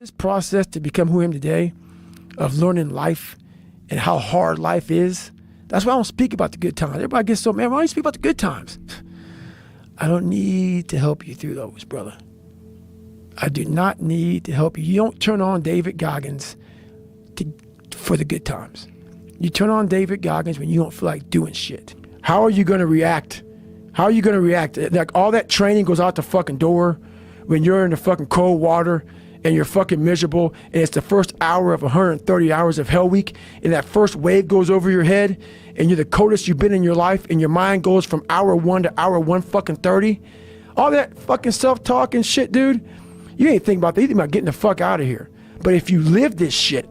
This process to become who I am today, of learning life and how hard life is, that's why I don't speak about the good times. Everybody gets so, man, why don't you speak about the good times? I don't need to help you through those, brother. I do not need to help you. You don't turn on David Goggins for the good times. You turn on David Goggins when you don't feel like doing shit. How are you going to react? How are you going to react? Like, all that training goes out the fucking door when you're in the fucking cold water and you're fucking miserable, and it's the first hour of 130 hours of Hell Week, and that first wave goes over your head, and you're the coldest you've been in your life, and your mind goes from hour 1 to hour 130. All that fucking self-talk and shit, dude, you ain't thinking about that. You think about getting the fuck out of here. But if you live this shit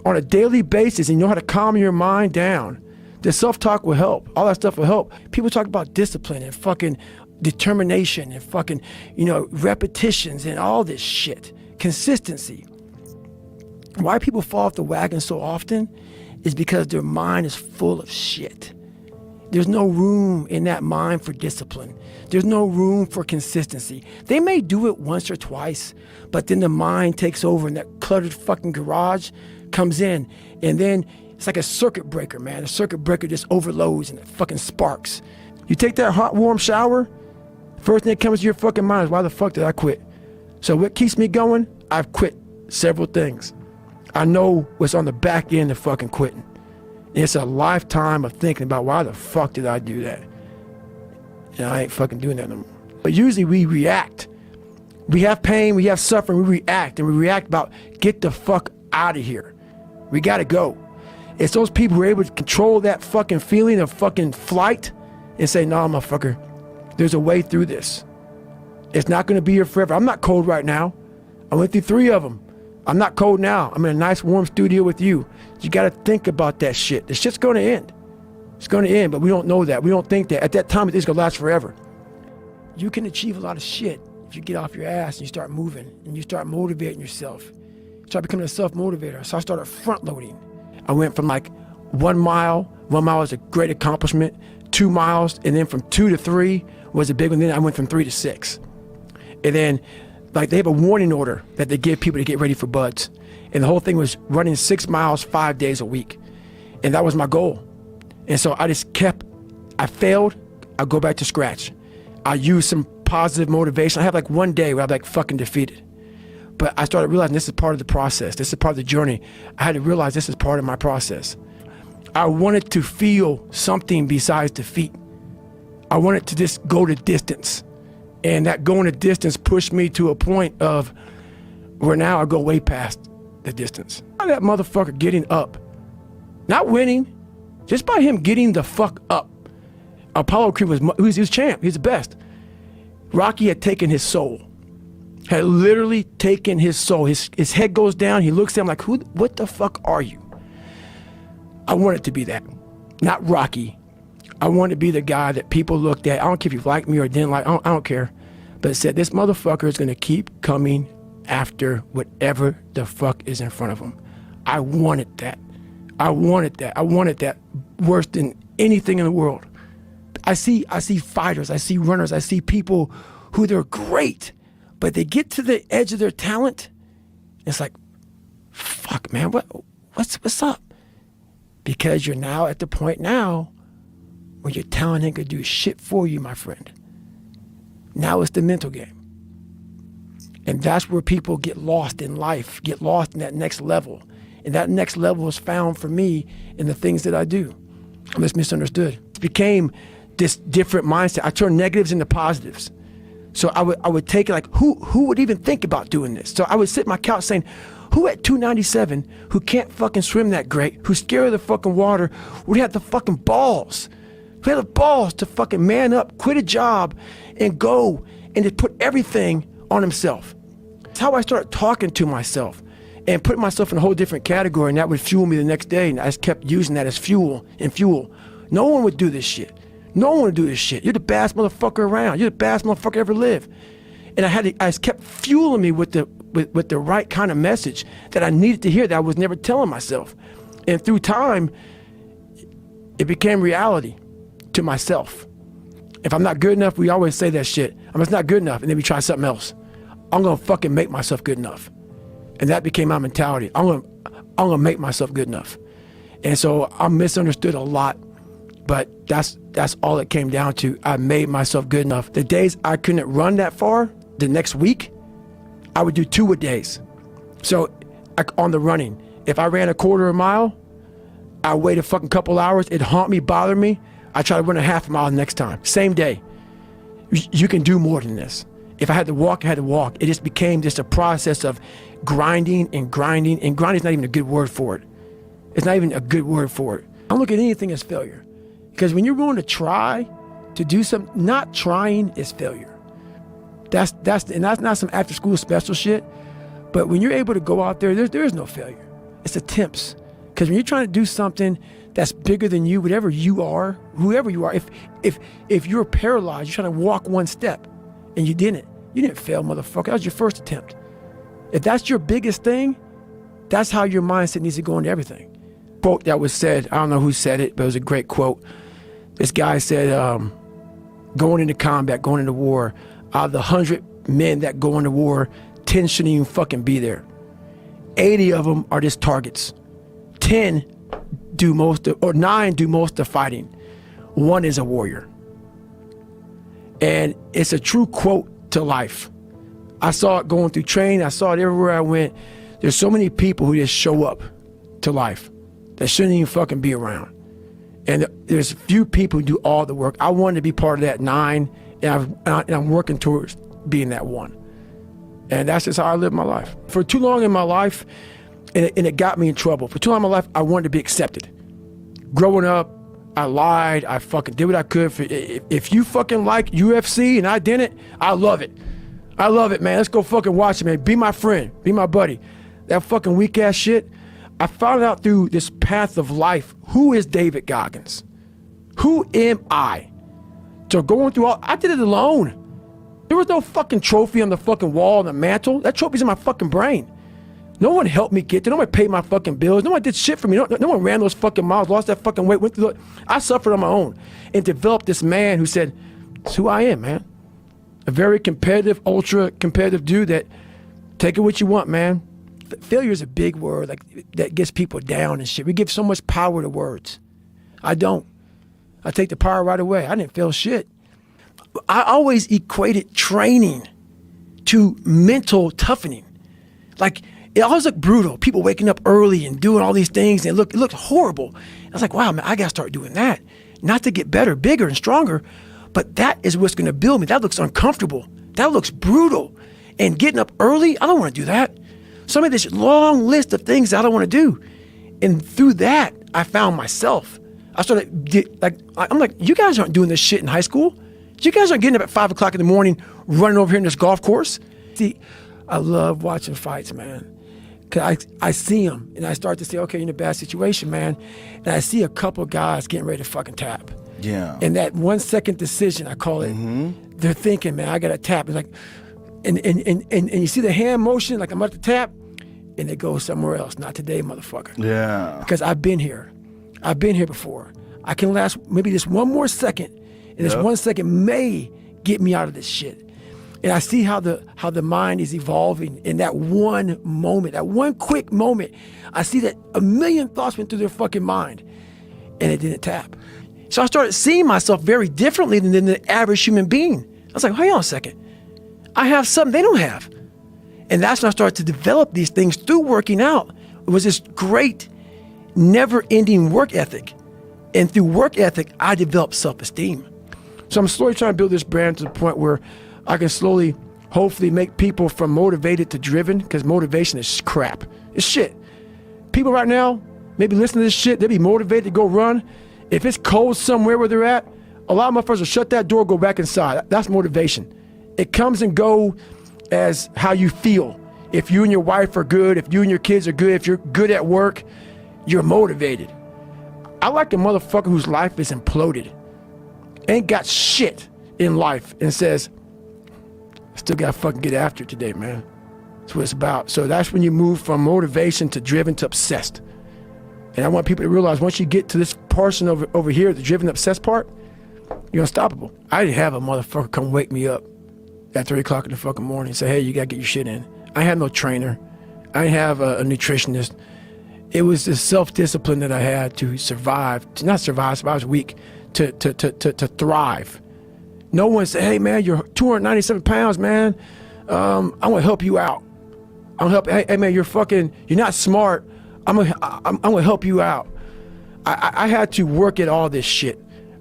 on a daily basis and you know how to calm your mind down, the self-talk will help. All that stuff will help. People talk about discipline and fucking determination and fucking, repetitions and all this shit. Consistency. Why people fall off the wagon so often is because their mind is full of shit. There's no room in that mind for discipline. There's no room for consistency. They may do it once or twice, but then the mind takes over and that cluttered fucking garage comes in, and then it's like a circuit breaker, man. The circuit breaker just overloads and it fucking sparks. You take that hot, warm shower, first thing that comes to your fucking mind is, why the fuck did I quit? So what keeps me going? I've quit several things. I know what's on the back end of fucking quitting. It's a lifetime of thinking about, why the fuck did I do that? And I ain't fucking doing that no more. But usually we react. We have pain, we have suffering, we react. And we react about, get the fuck out of here. We gotta go. It's those people who are able to control that fucking feeling of fucking flight and say, nah, motherfucker, there's a way through this. It's not gonna be here forever. I'm not cold right now. I went through 3 of them. I'm not cold now. I'm in a nice warm studio with you. You gotta think about that shit. The shit's gonna end. It's gonna end, but we don't know that. We don't think that. At that time, it's gonna last forever. You can achieve a lot of shit if you get off your ass and you start moving and you start motivating yourself. You start becoming a self-motivator. So I started front-loading. I went from like 1 mile. 1 mile was a great accomplishment. 2 miles, and then from 2 to 3 was a big one. Then I went from 3 to 6. And then, like, they have a warning order that they give people to get ready for buds. And the whole thing was running 6 miles 5 days a week. And that was my goal. And so I just I failed, I go back to scratch. I use some positive motivation. I have like 1 day where I'm like fucking defeated. But I started realizing this is part of the process. This is part of the journey. I had to realize this is part of my process. I wanted to feel something besides defeat. I wanted to just go the distance. And that going the distance pushed me to a point of where now I go way past the distance. That motherfucker getting up, not winning, just by him getting the fuck up. Apollo Creed was champ. He's the best. Rocky had taken his soul, had literally taken his soul. His head goes down. He looks at him like, what the fuck are you? I wanted to be that, not Rocky. I wanted to be the guy that people looked at. I don't care if you liked me or didn't like, I don't care. But it said, this motherfucker is gonna keep coming after whatever the fuck is in front of him. I wanted that. I wanted that. I wanted that worse than anything in the world. I see fighters, I see runners, I see people who they're great, but they get to the edge of their talent. It's like, fuck, man, what's up? Because you're now at the point now where your talent ain't gonna do shit for you, my friend. Now it's the mental game. And that's where people get lost in life, get lost in that next level. And that next level is found for me in the things that I do. I'm just misunderstood. It became this different mindset. I turned negatives into positives. So I would take it like, who would even think about doing this? So I would sit on my couch saying, who at 297, who can't fucking swim that great, who's scared of the fucking water, would have the fucking balls? Who had the balls to fucking man up, quit a job, and go and just put everything on himself? That's how I started talking to myself and putting myself in a whole different category, and that would fuel me the next day, and I just kept using that as fuel. No one would do this shit. No one would do this shit. You're the baddest motherfucker around. You're the baddest motherfucker ever lived. And I just kept fueling me with the right kind of message that I needed to hear that I was never telling myself. And through time, it became reality to myself. If I'm not good enough, we always say that shit. I'm just not good enough, and then we try something else. I'm gonna fucking make myself good enough. And that became my mentality. I'm gonna make myself good enough. And so I'm misunderstood a lot, but that's all it came down to. I made myself good enough. The days I couldn't run that far, the next week, I would do 2-a-days. So on the running, if I ran a quarter of a mile, I wait a fucking couple hours, it'd haunt me, bother me. I try to run a half a mile the next time, same day. You can do more than this. If I had to walk, I had to walk. It just became just a process of grinding and grinding, and grinding is not even a good word for it. It's not even a good word for it. I don't look at anything as failure. Because when you're willing to try to do something, not trying is failure. That's not some after school special shit. But when you're able to go out there is no failure. It's attempts. Because when you're trying to do something that's bigger than you, whatever you are, whoever you are, if you're paralyzed, you're trying to walk one step and you didn't fail, motherfucker. That was your first attempt. If that's your biggest thing, that's how your mindset needs to go into everything. Quote that was said, I don't know who said it, but it was a great quote. This guy said, going into combat, going into war, out of the 100 men that go into war, 10 shouldn't even fucking be there. 80 of them are just targets. 9 do most of the fighting. 1 is a warrior. And it's a true quote to life. I saw it going through training. I saw it everywhere I went. There's so many people who just show up to life that shouldn't even fucking be around. And there's few people who do all the work. I wanted to be part of that 9, and I'm working towards being that 1. And that's just how I live my life. For too long in my life, and it got me in trouble. For too long in my life, I wanted to be accepted. Growing up, I lied. I fucking did what I could. If you fucking like UFC and I didn't, I love it. I love it, man. Let's go fucking watch it, man. Be my friend. Be my buddy. That fucking weak ass shit. I found out through this path of life, who is David Goggins? Who am I? So going through I did it alone. There was no fucking trophy on the fucking wall on the mantle. That trophy's in my fucking brain. No one helped me get there. No one paid my fucking bills. No one did shit for me. No one ran those fucking miles, lost that fucking weight, went through I suffered on my own and developed this man who said, it's who I am, man. A very competitive, ultra competitive dude that take it what you want, man. Failure is a big word that gets people down and shit. We give so much power to words. I don't. I take the power right away. I didn't fail shit. I always equated training to mental toughening. Like, it always looked brutal. People waking up early and doing all these things, and it looked horrible. I was like, wow, man, I got to start doing that. Not to get better, bigger, and stronger, but that is what's going to build me. That looks uncomfortable. That looks brutal. And getting up early, I don't want to do that. So I made this long list of things I don't want to do. And through that, I found myself. I started, I'm like, you guys aren't doing this shit in high school. You guys aren't getting up at 5 o'clock in the morning, running over here in this golf course. See, I love watching fights, man. Cause I see them and I start to say, okay, you're in a bad situation, man. And I see a couple guys getting ready to fucking tap. Yeah. And that 1 second decision, I call it, they're thinking, man, I got to tap. It's like, and you see the hand motion, like I'm about to tap, and it goes somewhere else. Not today, motherfucker. Yeah. Because I've been here. I've been here before. I can last maybe just 1 more second, and this 1 second may get me out of this shit. And I see how the mind is evolving in that one moment, that one quick moment. I see that a million thoughts went through their fucking mind, and it didn't tap. So I started seeing myself very differently than the average human being. I was like, hang on a second. I have something they don't have. And that's when I started to develop these things through working out. It was this great, never-ending work ethic. And through work ethic, I developed self-esteem. So I'm slowly trying to build this brand to the point where I can slowly, hopefully, make people from motivated to driven, because motivation is crap. It's shit. People right now, maybe listen to this shit, they'll be motivated to go run. If it's cold somewhere where they're at, a lot of motherfuckers will shut that door, go back inside. That's motivation. It comes and go as how you feel. If you and your wife are good, if you and your kids are good, if you're good at work, you're motivated. I like a motherfucker whose life is imploded, ain't got shit in life, and says, I still gotta fucking get after it today, man. That's what it's about. So that's when you move from motivation to driven to obsessed. And I want people to realize once you get to this portion over here, the driven obsessed part, you're unstoppable. I didn't have a motherfucker come wake me up at 3 o'clock in the fucking morning and say, hey, you gotta get your shit in. I had no trainer. I didn't have a nutritionist. It was the self-discipline that I had to survive, to not survive, I was weak, to thrive. No one said, hey man, you're 297 pounds, man. I'm gonna help you out. I'm gonna help, hey man, you're not smart. I'm gonna help you out. I had to work at all this shit.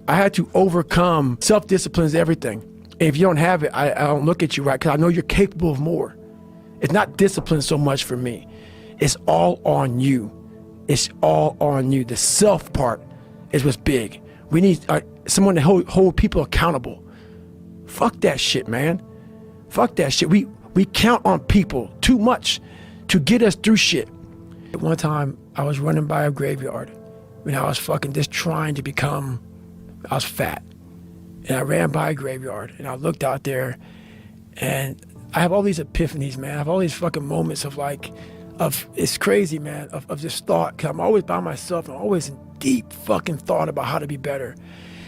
I had to overcome. Self-discipline is everything. And if you don't have it, I don't look at you right, because I know you're capable of more. It's not discipline so much for me. It's all on you. It's all on you. The self part is what's big. We need someone to hold people accountable. Fuck that shit, man. Fuck that shit. We count on people too much to get us through shit. At one time, I was running by a graveyard when I was fucking just trying to become, I was fat. And I ran by a graveyard and I looked out there and I have all these epiphanies, man. I have all these fucking moments of it's crazy, man, of this thought. Cause I'm always by myself. I'm always in deep fucking thought about how to be better.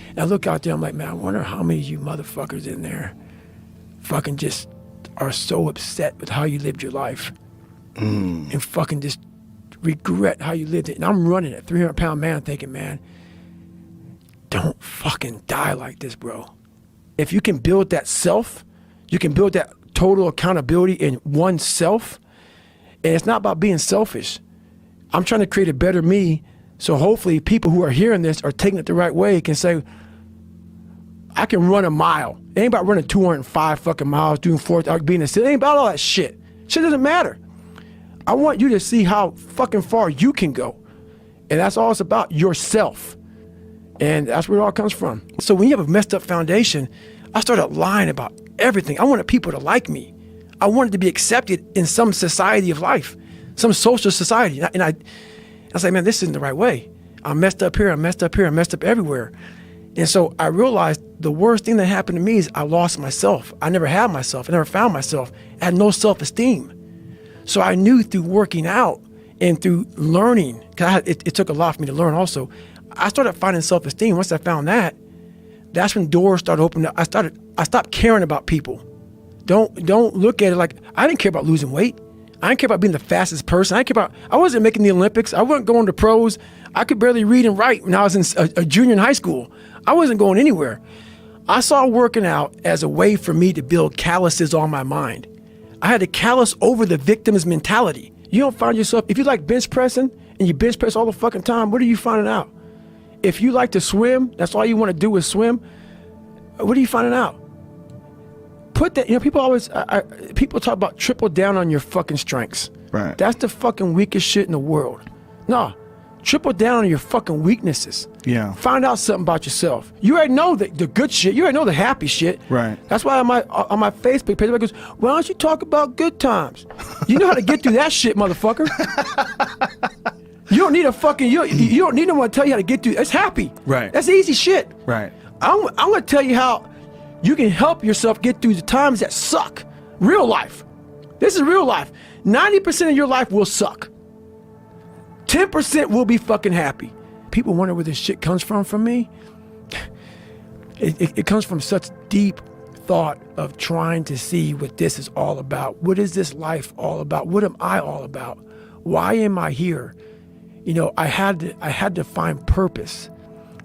And I look out there, I'm like, man, I wonder how many of you motherfuckers in there fucking just are so upset with how you lived your life and fucking just regret how you lived it. And I'm running a 300-pound man thinking, man, don't fucking die like this, bro. If you can build that self, you can build that total accountability in oneself. And it's not about being selfish. I'm trying to create a better me, so hopefully people who are hearing this are taking it the right way, can say, I can run a mile. It ain't about running 205 fucking miles, doing 4th, being a city. It ain't about all that shit. Shit doesn't matter. I want you to see how fucking far you can go. And that's all it's about, yourself. And that's where it all comes from. So when you have a messed up foundation, I started lying about everything. I wanted people to like me. I wanted to be accepted in some society of life, some social society. And I was like, man, this isn't the right way. I'm messed up here, I'm messed up here, I'm messed up everywhere. And so I realized the worst thing that happened to me is I lost myself. I never had myself. I never found myself. I had no self-esteem. So I knew through working out and through learning, because it took a lot for me to learn also, I started finding self-esteem. Once I found that, that's when doors started opening up. I stopped caring about people. Don't look at it like, I didn't care about losing weight. I didn't care about being the fastest person. I wasn't making the Olympics. I wasn't going to pros. I could barely read and write when I was in a junior in high school. I wasn't going anywhere. I saw working out as a way for me to build calluses on my mind. I had to callous over the victim's mentality. You don't find yourself, if you like bench pressing and you bench press all the fucking time, what are you finding out? If you like to swim, that's all you want to do is swim, what are you finding out? Put that, people talk about triple down on your fucking strengths. Right. That's the fucking weakest shit in the world. No, triple down on your fucking weaknesses. Yeah. Find out something about yourself. You already know the good shit. You already know the happy shit. Right. That's why on my Facebook page, everybody goes, why don't you talk about good times? You know how to get through that shit, motherfucker. You don't need you don't need no one to tell you how to get through. It's happy. Right. That's easy shit. Right. I'm going to tell you how you can help yourself get through the times that suck. Real life. This is real life. 90% of your life will suck. 10% will be fucking happy. People wonder where this shit comes from me. It comes from such deep thought of trying to see what this is all about. What is this life all about? What am I all about? Why am I here? I had to find purpose.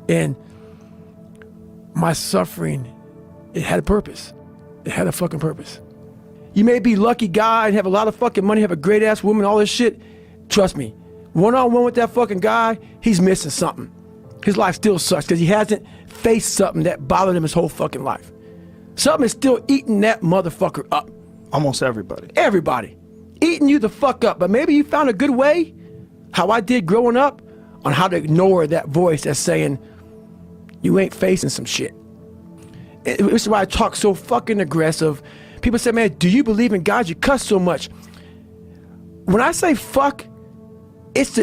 And my suffering, it had a purpose. It had a fucking purpose. You may be a lucky guy and have a lot of fucking money, have a great ass woman, all this shit. Trust me, one-on-one with that fucking guy, he's missing something. His life still sucks because he hasn't faced something that bothered him his whole fucking life. Something is still eating that motherfucker up. Almost everybody. Everybody. Eating you the fuck up. But maybe you found a good way, how I did growing up, on how to ignore that voice that's saying, you ain't facing some shit. This is why I talk so fucking aggressive. People say, man, do you believe in God? You cuss so much. When I say fuck, it's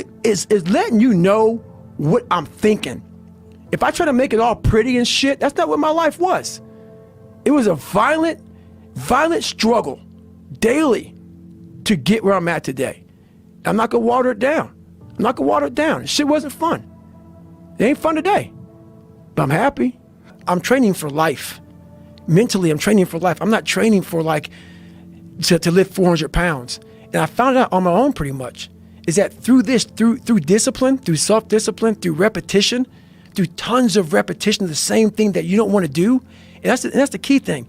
letting you know what I'm thinking. If I try to make it all pretty and shit, that's not what my life was. It was a violent struggle daily to get where I'm at today. I'm not gonna water it down. Shit wasn't fun. It ain't fun today, but I'm happy. I'm training for life. Mentally, I'm training for life. I'm not training for to lift 400 pounds. And I found out on my own pretty much, is that through discipline, through self-discipline, through repetition, through tons of repetition of the same thing that you don't want to do, and that's the key thing.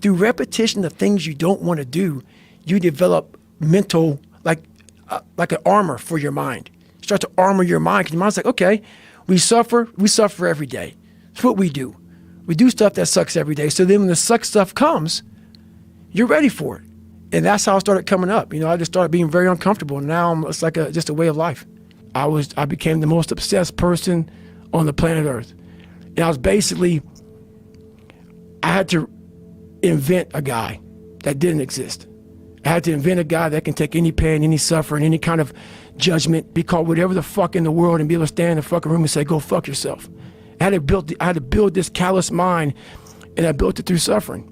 Through repetition of things you don't want to do, you develop mental, like an armor for your mind. You start to armor your mind, because your mind's like, okay, we suffer every day. That's what we do. We do stuff that sucks every day. So then when the suck stuff comes, you're ready for it. And that's how I started coming up. I just started being very uncomfortable. And now it's like just a way of life. I became the most obsessed person on the planet Earth. And I was basically, I had to invent a guy that didn't exist. I had to invent a guy that can take any pain, any suffering, any kind of judgment, be called whatever the fuck in the world, and be able to stand in the fucking room and say, go fuck yourself. I had to build this callous mind, and I built it through suffering.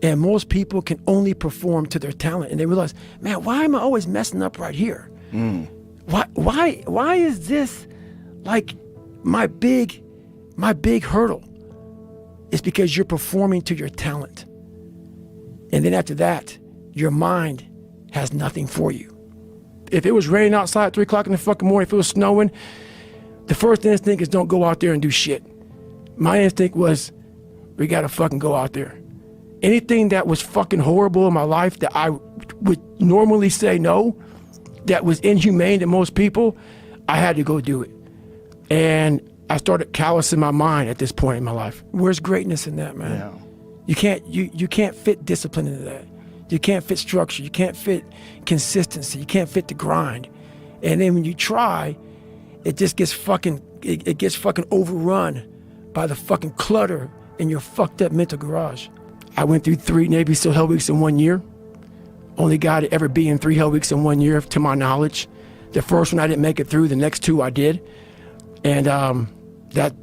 And most people can only perform to their talent, and they realize, man, why am I always messing up right here? Why is this like my big hurdle? It's because you're performing to your talent. And then after that, your mind has nothing for you. If it was raining outside at 3 o'clock in the fucking morning, if it was snowing, the first instinct is don't go out there and do shit. My instinct was, we gotta fucking go out there. Anything that was fucking horrible in my life that I would normally say no, that was inhumane to most people, I had to go do it. And I started callousing my mind at this point in my life. Where's greatness in that, man? Yeah. You can't fit discipline into that. You can't fit structure. You can't fit consistency. You can't fit the grind. And then when you try, it just gets fucking, it gets fucking overrun by the fucking clutter in your fucked up mental garage. I went through 3 Navy SEAL Hell Weeks in 1 year. Only guy to ever be in 3 Hell Weeks in 1 year, to my knowledge. The first one I didn't make it through. The next 2 I did. And that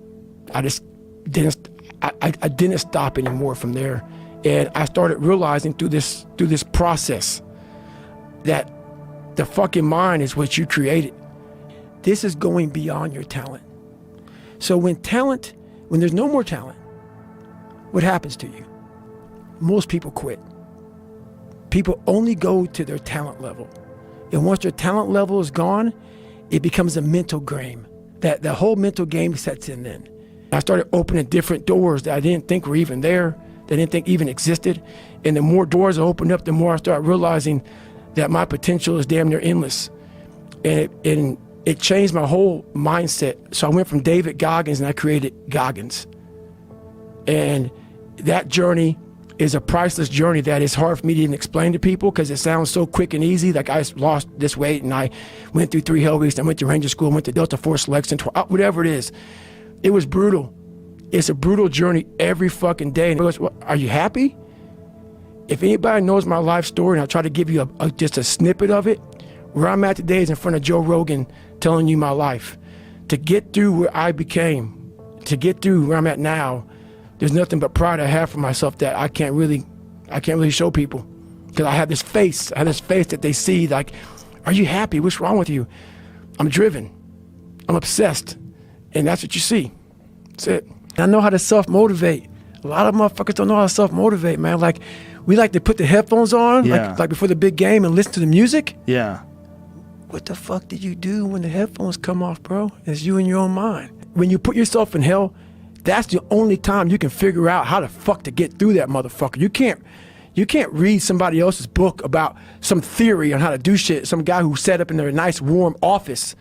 I just didn't. I didn't stop anymore from there. And I started realizing through this process that the fucking mind is what you created. This is going beyond your talent. So when there's no more talent, what happens to you? Most people quit. People only go to their talent level. And once their talent level is gone, it becomes a mental game. That the whole mental game sets in then. I started opening different doors that I didn't think were even there, that I didn't think even existed. And the more doors I opened up, the more I started realizing that my potential is damn near endless. And it changed my whole mindset. So I went from David Goggins and I created Goggins. And that journey is a priceless journey that is hard for me to even explain to people because it sounds so quick and easy. Like I lost this weight and I went through 3 Hell Weeks, I went to Ranger School, went to Delta Force Selection, whatever it is. It was brutal. It's a brutal journey every fucking day. And it was, are you happy? If anybody knows my life story, and I'll try to give you just a snippet of it, where I'm at today is in front of Joe Rogan telling you my life. To get through where I became, to get through where I'm at now, there's nothing but pride I have for myself that I can't really show people. Because I have this face that they see like, are you happy? What's wrong with you? I'm driven. I'm obsessed. And that's what you see. That's it. I know how to self-motivate. A lot of motherfuckers don't know how to self-motivate, man. Like, we like to put the headphones on, like before the big game and listen to the music. Yeah. What the fuck did you do when the headphones come off, bro? It's you in your own mind. When you put yourself in hell, that's the only time you can figure out how the fuck to get through that motherfucker. You can't read somebody else's book about some theory on how to do shit. Some guy who sat up in their nice warm office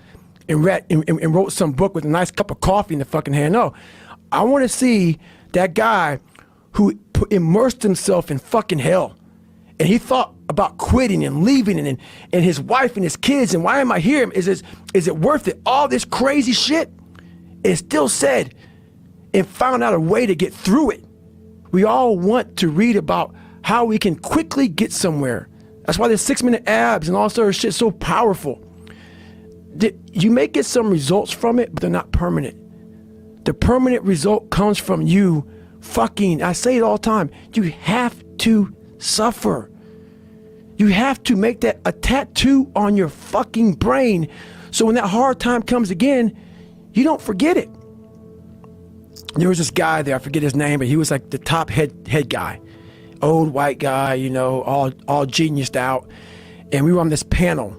and wrote some book with a nice cup of coffee in the fucking hand. No, I want to see that guy who immersed himself in fucking hell. And he thought about quitting and leaving and his wife and his kids. And why am I here? Is it worth it? All this crazy shit. And still said and found out a way to get through it. We all want to read about how we can quickly get somewhere. That's why the 6-minute abs and all sort of shit is so powerful. You may get some results from it, but they're not permanent. The permanent result comes from you fucking, I say it all the time, you have to suffer. You have to make that a tattoo on your fucking brain so when that hard time comes again, you don't forget it. There was this guy there, I forget his name, but he was like the top head guy. Old white guy, all geniused out. and we were on this panel,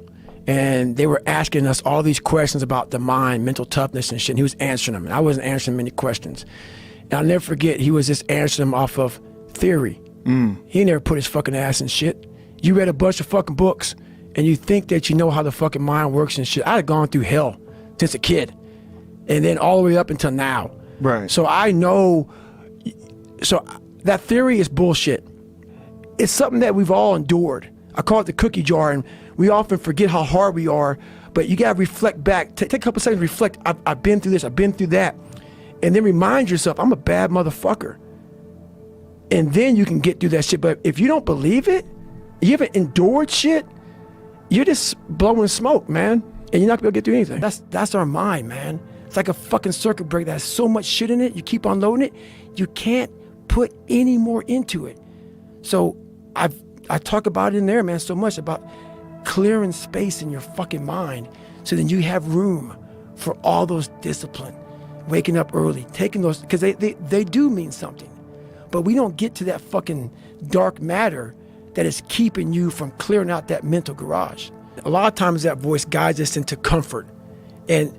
and they were asking us all these questions about the mind, mental toughness and shit, and he was answering them, and I wasn't answering many questions. And I'll never forget, he was just answering them off of theory. He never put his fucking ass in shit. You read a bunch of fucking books, and you think that you know how the fucking mind works and shit. I had gone through hell since a kid, and then all the way up until now. Right. So I know, so that theory is bullshit. It's something that we've all endured. I call it the cookie jar, and we often forget how hard we are, but you gotta reflect back. Take a couple seconds to reflect. I've been through this, I've been through that. And then remind yourself, I'm a bad motherfucker. And then you can get through that shit. But if you don't believe it, you haven't endured shit, you're just blowing smoke, man. And you're not gonna be able to get through anything. That's our mind, man. It's like a fucking circuit breaker that has so much shit in it, you keep unloading it, you can't put any more into it. So I talk about it in there, man, so much about clearing space in your fucking mind so then you have room for all those discipline, waking up early, taking those, because they do mean something. But we don't get to that fucking dark matter that is keeping you from clearing out that mental garage. A lot of times that voice guides us into comfort. And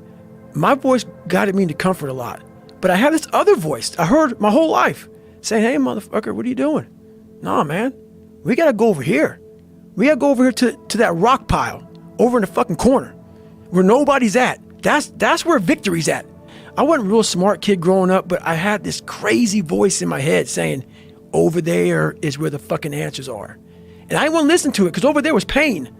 my voice guided me into comfort a lot. But I have this other voice I heard my whole life saying, hey, motherfucker, what are you doing? Nah, man, we gotta go over here. We gotta go over here to that rock pile over in the fucking corner where nobody's at. That's where victory's at. I wasn't a real smart kid growing up, but I had this crazy voice in my head saying, over there is where the fucking answers are. And I didn't want to listen to it because over there was pain.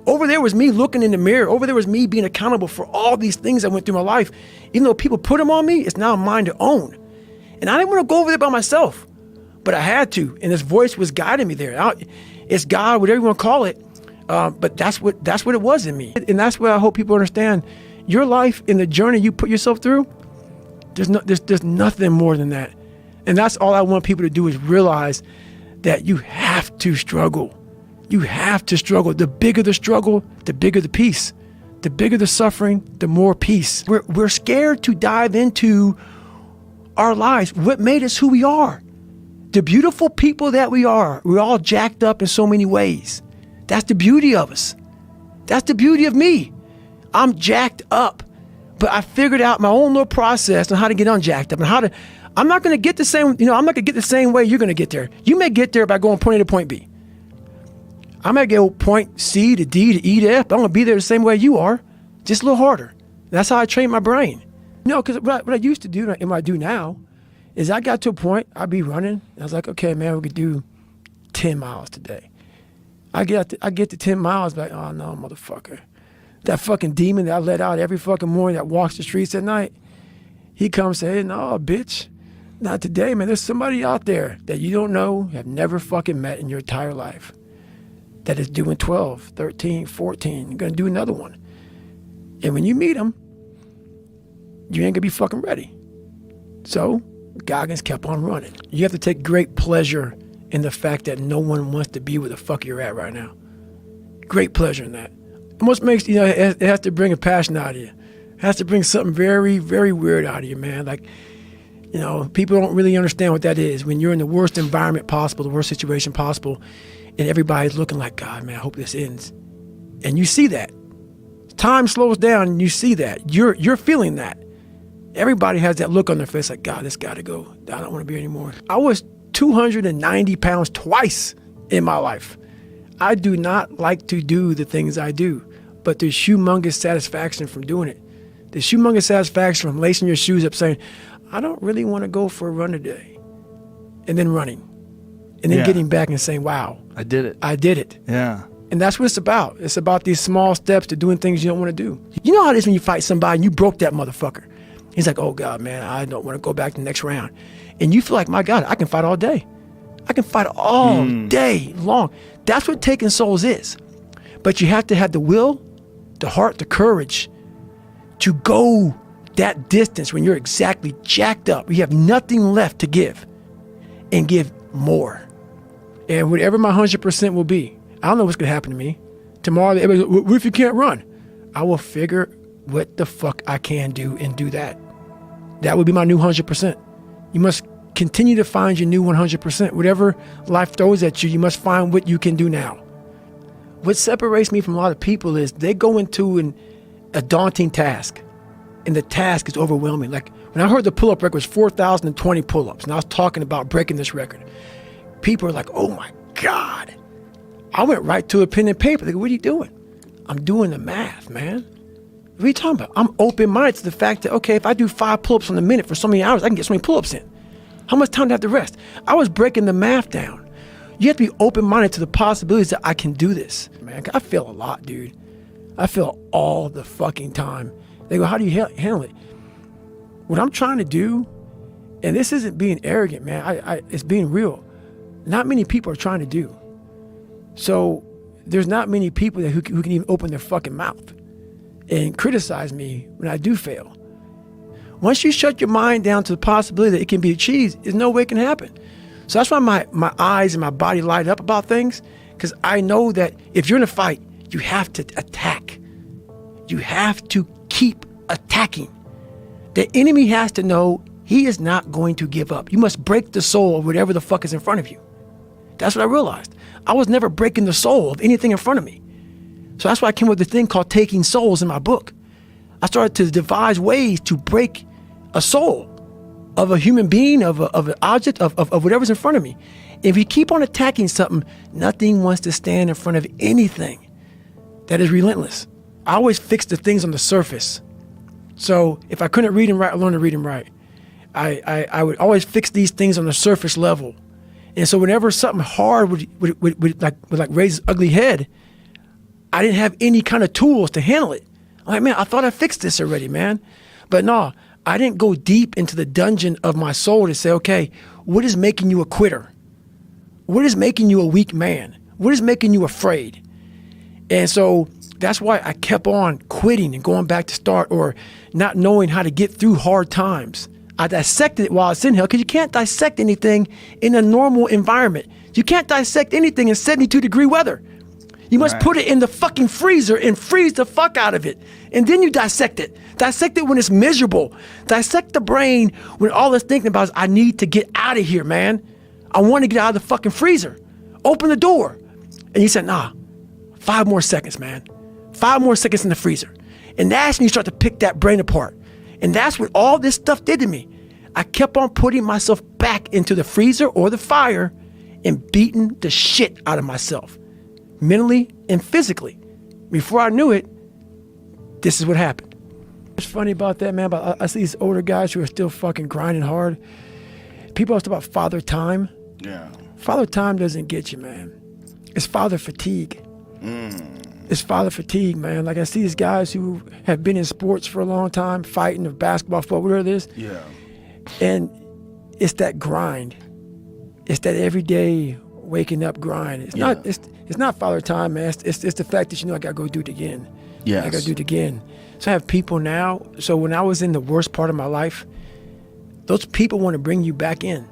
Over there was me looking in the mirror. Over there was me being accountable for all these things that went through my life. Even though people put them on me, it's now mine to own. And I didn't want to go over there by myself, but I had to. And this voice was guiding me there. It's God, whatever you want to call it. But that's what it was in me. And that's what I hope people understand. Your life and the journey you put yourself through, there's nothing more than that. And that's all I want people to do is realize that you have to struggle. You have to struggle. The bigger the struggle, the bigger the peace. The bigger the suffering, the more peace. We're scared to dive into our lives, what made us who we are. The beautiful people that we are. We're all jacked up in so many ways. That's the beauty of us. That's the beauty of me. I'm jacked up, but I figured out my own little process on how to get unjacked up and I'm not going to get the same, I'm not going to get the same way you're going to get there. You may get there by going point A to point B. I might go point C to D to E to F, but I'm going to be there the same way you are, just a little harder. That's how I train my brain. Because what I used to do and what I do now is I got to a point, I'd be running, and I was like, okay, man, we could do 10 miles today. I get to 10 miles, like, oh no, motherfucker. That fucking demon that I let out every fucking morning that walks the streets at night, he comes and say, hey, no, bitch, not today, man. There's somebody out there that you don't know, have never fucking met in your entire life that is doing 12, 13, 14. You're going to do another one. And when you meet them, you ain't going to be fucking ready. So Goggins kept on running. You have to take great pleasure in the fact that no one wants to be where the fuck you're at right now. Great pleasure in that. It most makes, it has to bring a passion out of you. It has to bring something very, very weird out of you, man. Like, people don't really understand what that is. When you're in the worst environment possible, the worst situation possible, and everybody's looking like, God, man, I hope this ends. And you see that. Time slows down and you see that. You're feeling that. Everybody has that look on their face like, God, this got to go. I don't want to be here anymore. I was 290 pounds twice in my life. I do not like to do the things I do, but there's humongous satisfaction from doing it. There's humongous satisfaction from lacing your shoes up saying, I don't really want to go for a run today. And then running. And then getting back and saying, wow. I did it. I did it. Yeah. And that's what it's about. It's about these small steps to doing things you don't want to do. You know how it is when you fight somebody and you broke that motherfucker. He's like, oh God, man, I don't want to go back to the next round. And you feel like, my God, I can fight all day. I can fight all day long. That's what taking souls is. But you have to have the will, the heart, the courage to go that distance when you're exactly jacked up. You have nothing left to give and give more. And whatever my 100% will be, I don't know what's going to happen to me. Tomorrow, everybody's like, what if you can't run? I will figure what the fuck I can do and do that. That would be my new 100%. You must continue to find your new 100%. Whatever life throws at you, you must find what you can do now. What separates me from a lot of people is they go into a daunting task, and the task is overwhelming. Like when I heard the pull-up record was 4,020 pull-ups, and I was talking about breaking this record, people are like, oh my God. I went right to a pen and paper. They go, what are you doing? I'm doing the math, man. What are you talking about? I'm open-minded to the fact that, okay, if I do 5 pull-ups in a minute for so many hours, I can get so many pull-ups in. How much time do I have to rest? I was breaking the math down. You have to be open-minded to the possibilities that I can do this. Man, I fail a lot, dude. I fail all the fucking time. They go, how do you handle it? What I'm trying to do, and this isn't being arrogant, man. It's being real. Not many people are trying to do. So there's not many people who can even open their fucking mouth and criticize me when I do fail. Once you shut your mind down to the possibility that it can be achieved, there's no way it can happen. So that's why my eyes and my body light up about things, because I know that if you're in a fight, you have to attack. You have to keep attacking. The enemy has to know he is not going to give up. You must break the soul of whatever the fuck is in front of you. That's what I realized. I was never breaking the soul of anything in front of me. So that's why I came up with a thing called Taking Souls in my book. I started to devise ways to break a soul of a human being, of an object, of whatever's in front of me. If you keep on attacking something, nothing wants to stand in front of anything that is relentless. I always fix the things on the surface. So if I couldn't read and write, I learned to read and write. I would always fix these things on the surface level. And so whenever something hard would raise its ugly head, I didn't have any kind of tools to handle it. I'm like, man, I thought I fixed this already, man. But no, I didn't go deep into the dungeon of my soul to say, okay, what is making you a quitter? What is making you a weak man? What is making you afraid? And so that's why I kept on quitting and going back to start, or not knowing how to get through hard times. I dissected it while I was in hell, because you can't dissect anything in a normal environment. You can't dissect anything in 72-degree weather. You must put it in the fucking freezer and freeze the fuck out of it. And then you dissect it. Dissect it when it's miserable. Dissect the brain when all it's thinking about is, I need to get out of here, man. I want to get out of the fucking freezer. Open the door. And he said, nah, 5 more seconds, man. 5 more seconds in the freezer. And that's when you start to pick that brain apart. And that's what all this stuff did to me. I kept on putting myself back into the freezer or the fire and beating the shit out of myself, mentally and physically. Before I knew it, this is what happened. What's funny about that, man, I see these older guys who are still fucking grinding hard. People always talk about father time. Yeah. Father time doesn't get you, man. It's father fatigue. It's father fatigue, man. Like I see these guys who have been in sports for a long time, fighting, of basketball, football, whatever it is. Yeah. And it's that grind. It's that everyday waking up grind. It's not father time, man. It's the fact that, you know, I gotta go do it again. Yes. I gotta do it again. So I have people now. So when I was in the worst part of my life, those people want to bring you back in.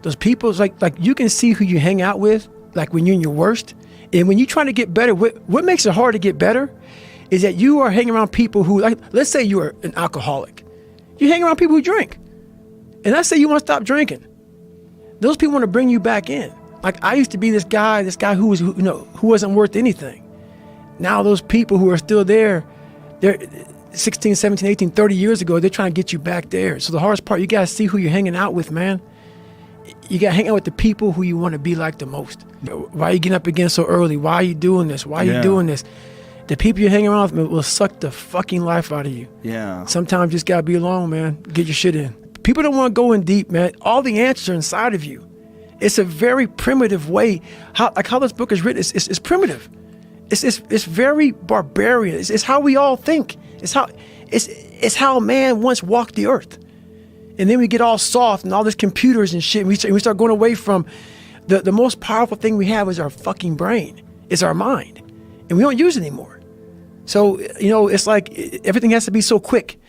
Those people, like you can see who you hang out with, like when you're in your worst. And when you're trying to get better, what makes it hard to get better is that you are hanging around people who, like, let's say you are an alcoholic. You hang around people who drink. And let's say you want to stop drinking. Those people want to bring you back in. Like, I used to be this guy who wasn't worth anything. Now those people who are still there, they're 16, 17, 18, 30 years ago, they're trying to get you back there. So the hardest part, you got to see who you're hanging out with, man. You got to hang out with the people who you want to be like the most. Why are you getting up again so early? Why are you doing this? Why are you doing this? The people you're hanging around with will suck the fucking life out of you. Yeah. Sometimes you just got to be alone, man. Get your shit in. People don't want to go in deep, man. All the answers are inside of you. It's a very primitive way. How this book is written, it's primitive. It's very barbarian. It's how we all think. It's how man once walked the earth. And then we get all soft and all this computers and shit. And we start going away from the most powerful thing we have is our fucking brain. It's our mind. And we don't use it anymore. So, you know, it's like everything has to be so quick.